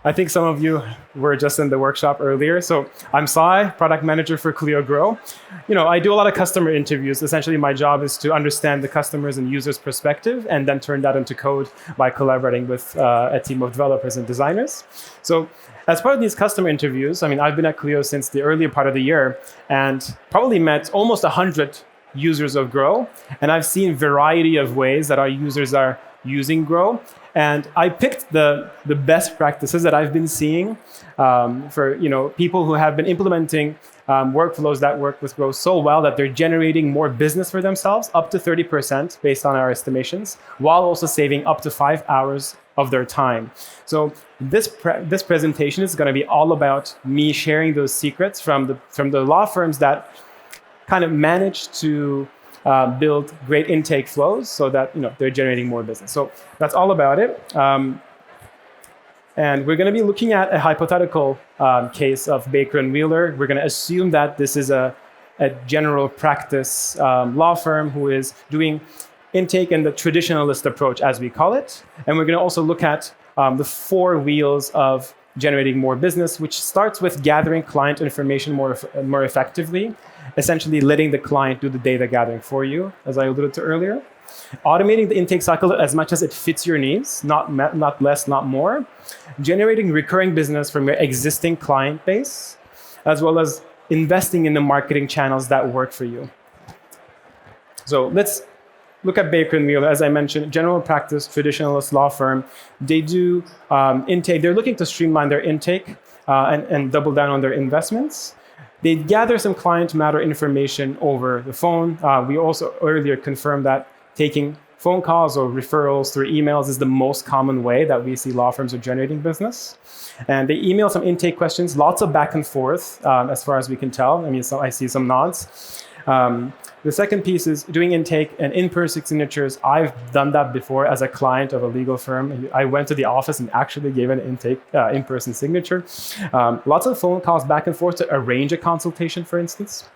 I think some of you were just in the workshop earlier. So I'm Sai, product manager for Clio Grow. I do a lot of customer interviews. Essentially, my job is to understand the customers and users' perspective and then turn that into code by collaborating with a team of developers and designers. So as part of these customer interviews, I've been at Clio since the earlier part of the year and probably met almost 100 users of Grow. And I've seen a variety of ways that our users are using Grow. And I picked the best practices that I've been seeing for people who have been implementing workflows that work with Grow so well that they're generating more business for themselves, up to 30% based on our estimations, while also saving up to 5 hours of their time. So this presentation is going to be all about me sharing those secrets from the law firms that kind of manage to build great intake flows so that they're generating more business. So that's all about it. And we're going to be looking at a hypothetical case of Baker and Wheeler. We're going to assume that this is a general practice law firm who is doing intake in the traditionalist approach, as we call it. And we're going to also look at the 4 wheels of generating more business, which starts with gathering client information more effectively, essentially letting the client do the data gathering for you, as I alluded to earlier. Automating the intake cycle as much as it fits your needs, not less, not more. Generating recurring business from your existing client base, as well as investing in the marketing channels that work for you. So let's look at Baker and Wheeler. As I mentioned, general practice, traditionalist law firm. They do intake. They're looking to streamline their intake and double down on their investments. They gather some client matter information over the phone. We also earlier confirmed that taking phone calls or referrals through emails is the most common way that we see law firms are generating business. And they email some intake questions, lots of back and forth, as far as we can tell. So I see some nods. The second piece is doing intake and in-person signatures. I've done that before as a client of a legal firm. I went to the office and actually gave an intake in-person signature. Lots of phone calls back and forth to arrange a consultation, for instance.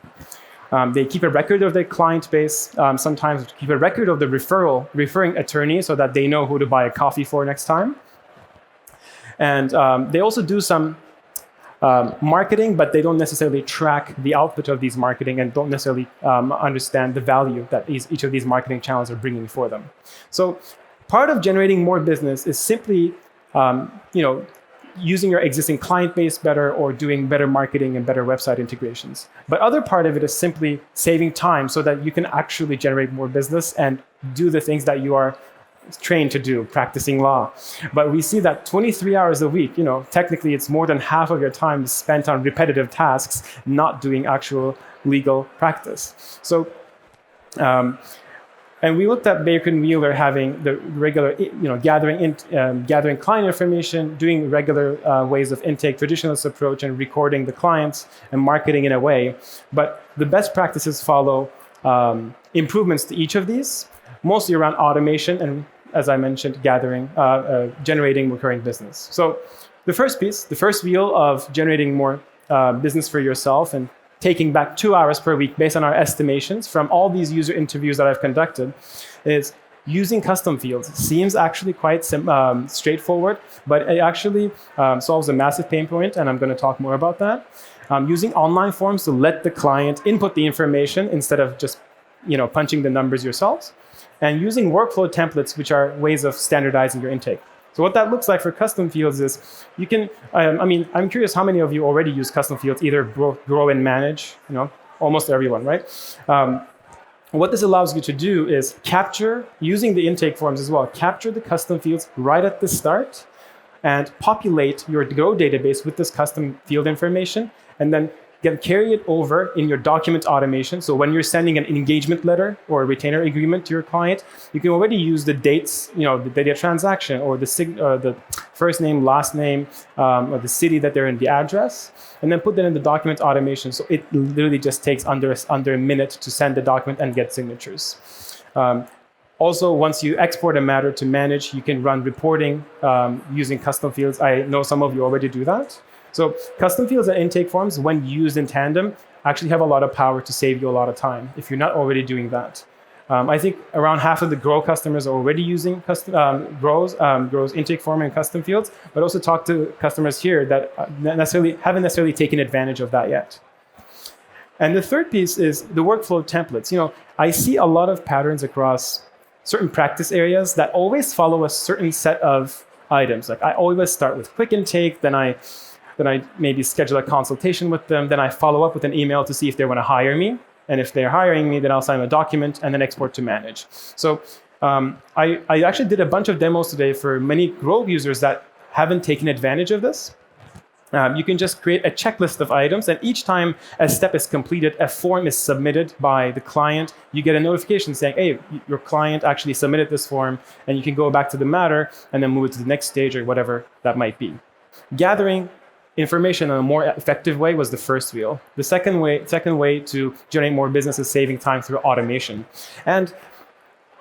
They keep a record of their client base, sometimes keep a record of the referring attorney so that they know who to buy a coffee for next time. And they also do some marketing, but they don't necessarily track the output of these marketing and don't necessarily understand the value that each of these marketing channels are bringing for them. So part of generating more business is simply using your existing client base better or doing better marketing and better website integrations. But other part of it is simply saving time so that you can actually generate more business and do the things that you are trained to do, practicing law. But we see that 23 hours a week, technically it's more than half of your time is spent on repetitive tasks, not doing actual legal practice. So, and we looked at Baker and Wheeler having the regular, gathering client information, doing regular ways of intake, traditionalist approach, and recording the clients and marketing in a way. But the best practices follow improvements to each of these, mostly around automation and, as I mentioned, generating recurring business. So the first piece, the first wheel of generating more business for yourself and taking back 2 hours per week based on our estimations from all these user interviews that I've conducted, is using custom fields. It seems actually quite straightforward, but it actually solves a massive pain point, and I'm going to talk more about that. Using online forms to let the client input the information instead of just punching the numbers yourselves. And using workflow templates, which are ways of standardizing your intake. So what that looks like for custom fields is you can, I'm curious how many of you already use custom fields, either grow and manage, almost everyone, right? What this allows you to do is capture, using the intake forms as well, capture the custom fields right at the start and populate your Grow database with this custom field information, and then carry it over in your document automation. So when you're sending an engagement letter or a retainer agreement to your client, you can already use the dates, the data transaction or the first name, last name, or the city that they're in, the address, and then put that in the document automation. So it literally just takes under a minute to send the document and get signatures. Also, once you export a matter to manage, you can run reporting using custom fields. I know some of you already do that. So custom fields and intake forms, when used in tandem, actually have a lot of power to save you a lot of time if you're not already doing that. I think around half of the Grow customers are already using Grow's intake form and custom fields, but also talk to customers here that haven't necessarily taken advantage of that yet. And the third piece is the workflow templates. I see a lot of patterns across certain practice areas that always follow a certain set of items. Like I always start with quick intake, then I maybe schedule a consultation with them, then I follow up with an email to see if they want to hire me. And if they're hiring me, then I'll sign a document and then export to manage. So I actually did a bunch of demos today for many Grow users that haven't taken advantage of this. You can just create a checklist of items, and each time a step is completed, a form is submitted by the client. You get a notification saying, hey, your client actually submitted this form, and you can go back to the matter and then move it to the next stage or whatever that might be. Gathering information in a more effective way was the first wheel. The second way to generate more business is saving time through automation. And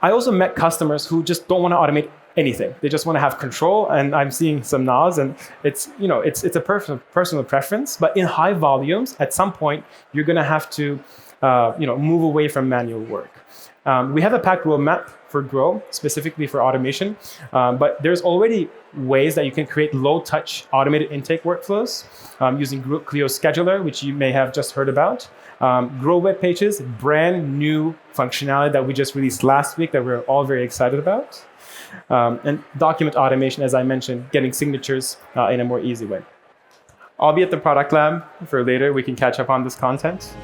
I also met customers who just don't want to automate anything. They just want to have control, and I'm seeing some nods, and it's a personal preference, but in high volumes, at some point, you're going to have to move away from manual work. We have a packed roadmap for Grow, specifically for automation, but there's already ways that you can create low-touch automated intake workflows using Clio Scheduler, which you may have just heard about. Grow web pages, brand new functionality that we just released last week that we're all very excited about. And document automation, as I mentioned, getting signatures in a more easy way. I'll be at the product lab for later. We can catch up on this content.